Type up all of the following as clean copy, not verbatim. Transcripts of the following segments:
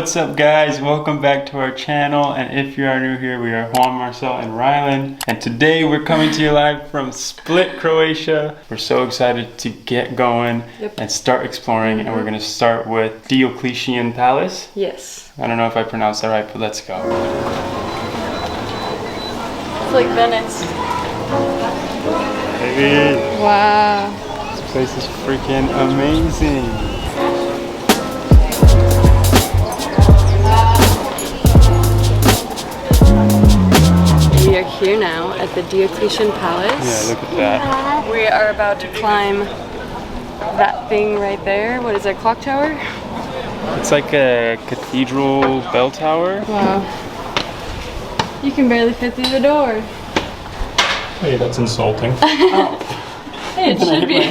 What's up guys, welcome back to our channel, and if you are new here, we are Juan, Marcel, and Rhylan, and today we're coming to you live from Split, Croatia. We're so excited to get going and start exploring, and we're going to start with Diocletian Palace. Yes. I don't know if I pronounced that right, but let's go. It's like Venice. Hey. Wow. This place is freaking amazing. We are here now at the Diocletian Palace. Yeah, look at that. We are about to climb that thing right there. What is that, clock tower? It's like a cathedral bell tower. Wow. You can barely fit through the door. Hey, that's insulting. Hey, it should be.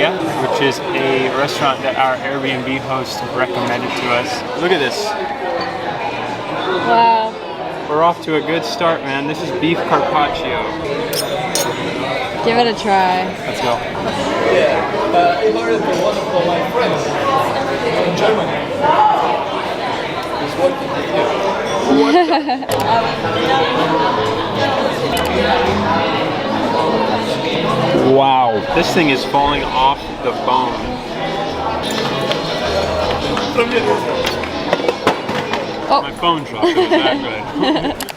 Which is a restaurant that our Airbnb host recommended to us. Look at this. Wow. We're off to a good start, man. This is beef carpaccio. Give it a try. Let's go. Yeah, in order for one of my friends in Germany is working Wow, this thing is falling off the bone. Oh. My phone dropped. It was that good.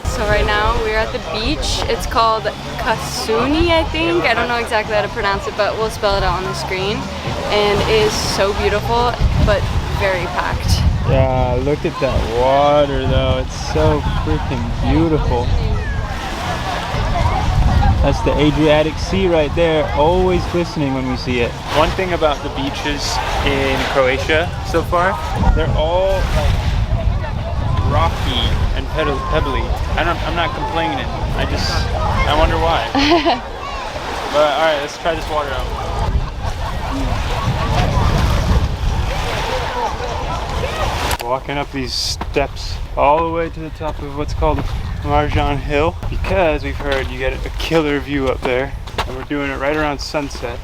So right now we're at the beach. It's called Kasuni, I think. I don't know exactly how to pronounce it, but we'll spell it out on the screen. And it is so beautiful, but very packed. Yeah, look at that water though. It's so freaking beautiful. That's the Adriatic Sea right there, always glistening when we see it. One thing about the beaches in Croatia so far, they're all like rocky and pebbly. I'm not complaining. I wonder why. But all right, let's try this water out. Walking up these steps all the way to the top of what's called Marjan Hill, because we've heard you get a killer view up there, and we're doing it right around sunset,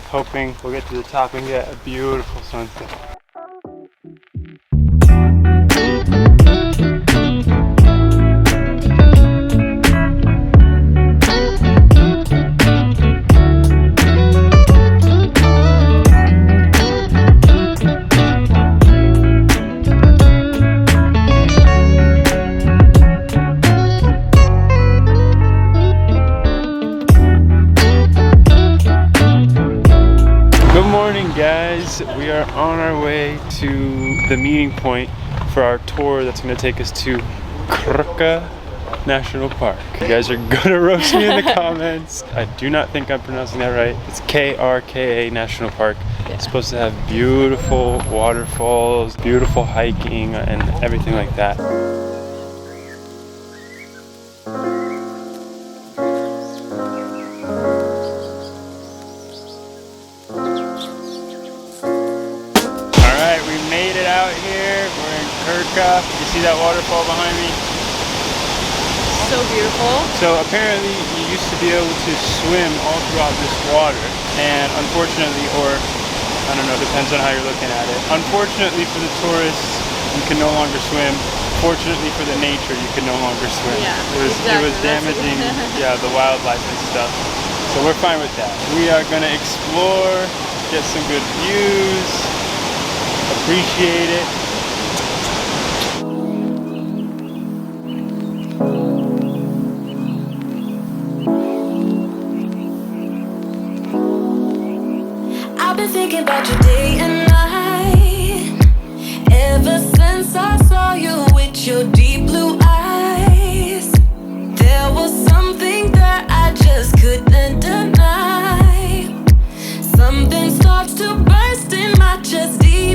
hoping we'll get to the top and get a beautiful sunset. Guys, we are on our way to the meeting point for our tour that's going to take us to Krka National Park. You guys are gonna roast me in the comments. I do not think I'm pronouncing that right. It's Krka National Park. Yeah. It's supposed to have beautiful waterfalls, beautiful hiking, and everything like that. Krka. You see that waterfall behind me? So beautiful. So apparently you used to be able to swim all throughout this water, and unfortunately, or I don't know, depends on how you're looking at it. Unfortunately for the tourists, you can no longer swim. Fortunately for the nature, you can no longer swim. Yeah, it was damaging the wildlife and stuff. So we're fine with that. We are gonna explore, get some good views, appreciate it. I've been thinking about you day and night, ever since I saw you with your deep blue eyes. There was something that I just couldn't deny. Something starts to burst in my chest deep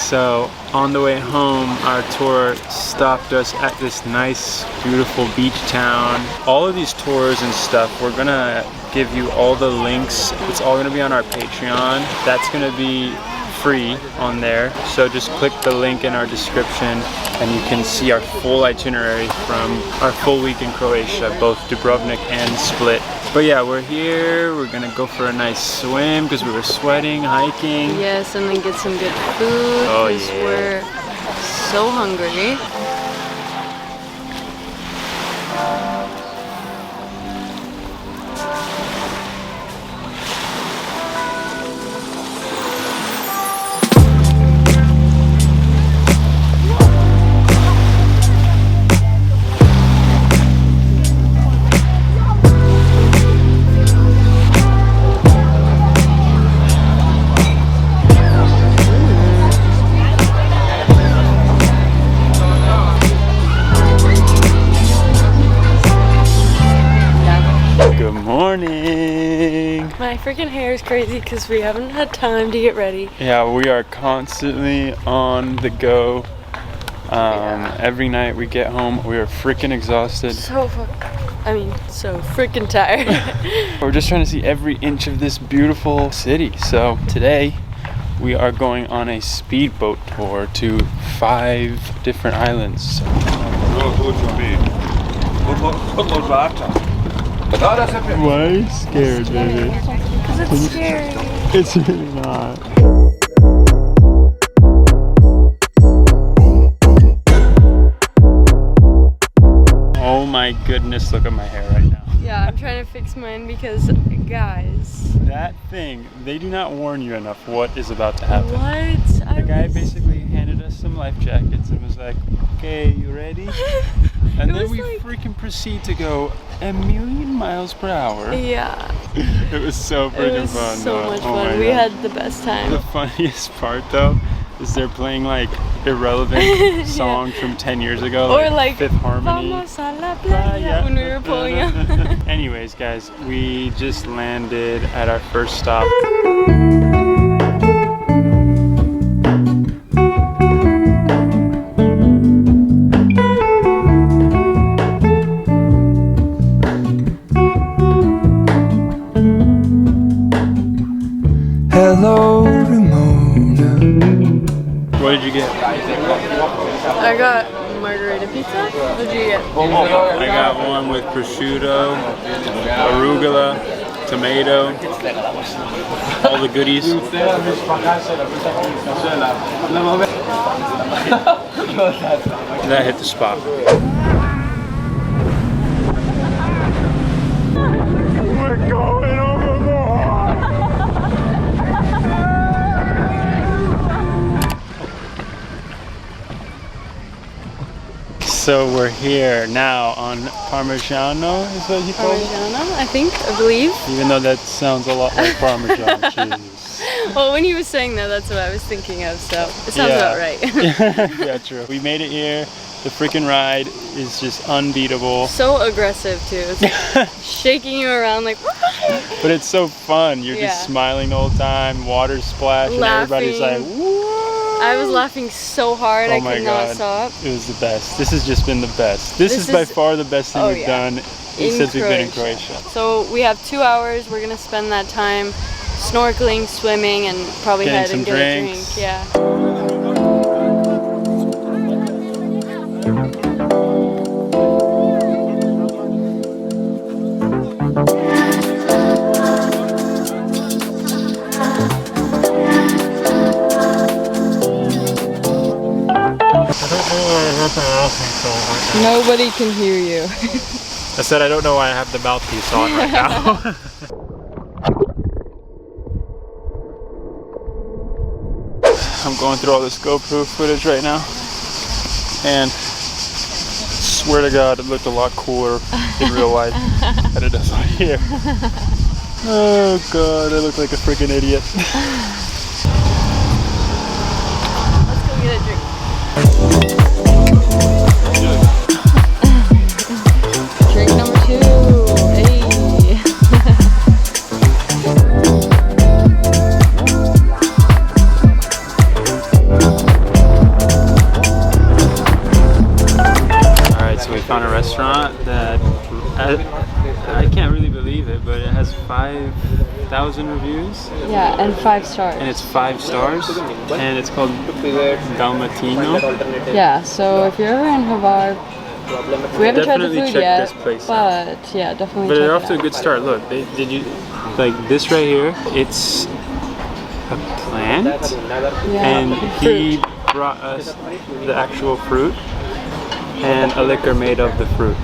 So on the way home, our tour stopped us at this nice, beautiful beach town. All of these tours and stuff, we're gonna give you all the links. It's all gonna be on our Patreon. That's gonna be free on there. So just click the link in our description and you can see our full itinerary from our full week in Croatia, both Dubrovnik and Split. But yeah, we're here. We're gonna go for a nice swim because we were sweating, hiking. Yes, and then get some good food because we're so hungry. My freaking hair is crazy because we haven't had time to get ready. Yeah, we are constantly on the go. Every night we get home, we are freaking exhausted. So freaking tired. We're just trying to see every inch of this beautiful city. So today we are going on a speedboat tour to 5 different islands. Why are you scared, baby? Because it's scary. It's really not. Oh my goodness, look at my hair right now. Yeah, I'm trying to fix mine because, guys. That thing, they do not warn you enough what is about to happen. What? The guy basically handed us some life jackets and was like, okay, you ready? And then we freaking proceed to go 1,000,000 miles per hour. Yeah. It was so freaking fun. So much fun. We had the best time. The funniest part though is they're playing like irrelevant songs from 10 years ago. Or like Fifth Harmony. Vamos a la playa when we were pulling up. Anyways, guys, we just landed at our first stop. Hello, Ramona. What did you get? I got margarita pizza. What did you get? I got one with prosciutto, arugula, tomato, all the goodies. That hit the spot. We're going overboard! So we're here now on Parmigiano, is what he called it? Parmigiano, I believe. Even though that sounds a lot like Parmesan cheese. Well, when he was saying that, that's what I was thinking of, so it sounds about right. Yeah, true. We made it here. The freaking ride is just unbeatable. So aggressive too. It's like shaking you around like But it's so fun. You're just smiling the whole time, water splash, and everybody's like, woo! I was laughing so hard, I could not stop. It was the best. This has just been the best. This is by far the best thing we've done since we've been in Croatia. So we have 2 hours. We're gonna spend that time snorkeling, swimming, and probably head and get a drink. Yeah. Nobody can hear you. I said I don't know why I have the mouthpiece on right now. I'm going through all this GoPro footage right now, and swear to God, it looked a lot cooler in real life than it does on here. Oh God, I look like a freaking idiot. Let's go get a drink. Drink number 2. Hey. it, but it has 5,000 reviews. Yeah, and 5 stars. And it's 5 stars, and it's called Dalmatino. Yeah, so if you're ever in Hvar, we haven't tried the Definitely food check yet, this place out. but yeah, definitely But check they're it off to a out. good start. Look, did you like this right here? It's a plant, Yeah, and he brought us the actual fruit and a liquor made of the fruit.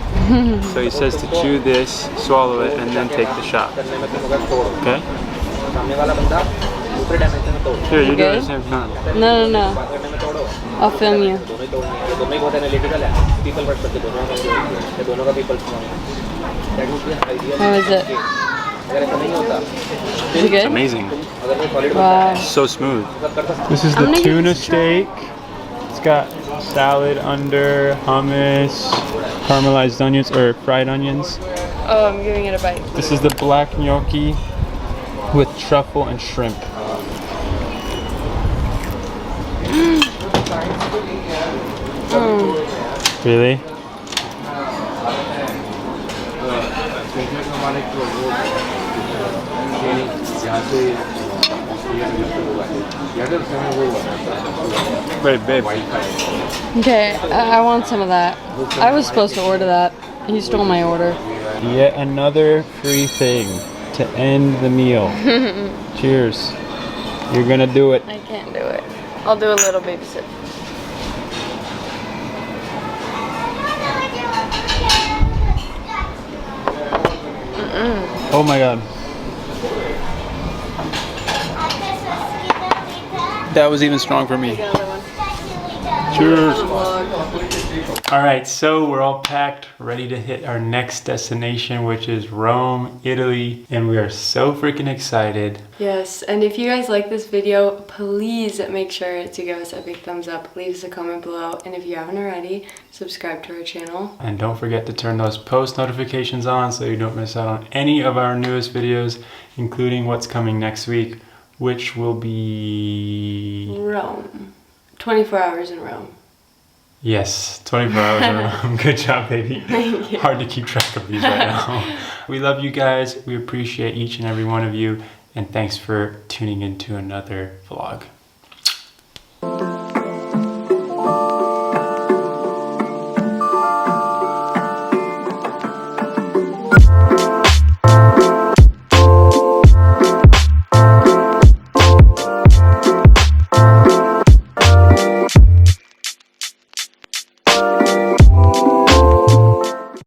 So he says to chew this, swallow it, and then take the shot. Okay? Here, you do it at the same time. No. I'll film you. How is it? Is it good? Amazing. Wow. So smooth. This is the gonna give tuna this a try. steak. It's got salad under, hummus, caramelized onions, or fried onions. Oh, I'm giving it a bite. This is the black gnocchi with truffle and shrimp. Really? Wait, babe. Okay, I want some of that. I was supposed to order that. He stole my order. Yet another free thing to end the meal. Cheers. You're gonna do it. I can't do it. I'll do a little baby sip. Oh my god. That was even strong for me. Cheers. Alright, so we're all packed, ready to hit our next destination, which is Rome, Italy, and we are so freaking excited. Yes, and if you guys like this video, please make sure to give us a big thumbs up, leave us a comment below, and if you haven't already, subscribe to our channel. And don't forget to turn those post notifications on so you don't miss out on any of our newest videos, including what's coming next week, which will be... Rome. 24 hours in Rome. Yes, 24 hours in Rome. Good job, baby. Thank you. Hard to keep track of these right now. We love you guys. We appreciate each and every one of you. And thanks for tuning into another vlog.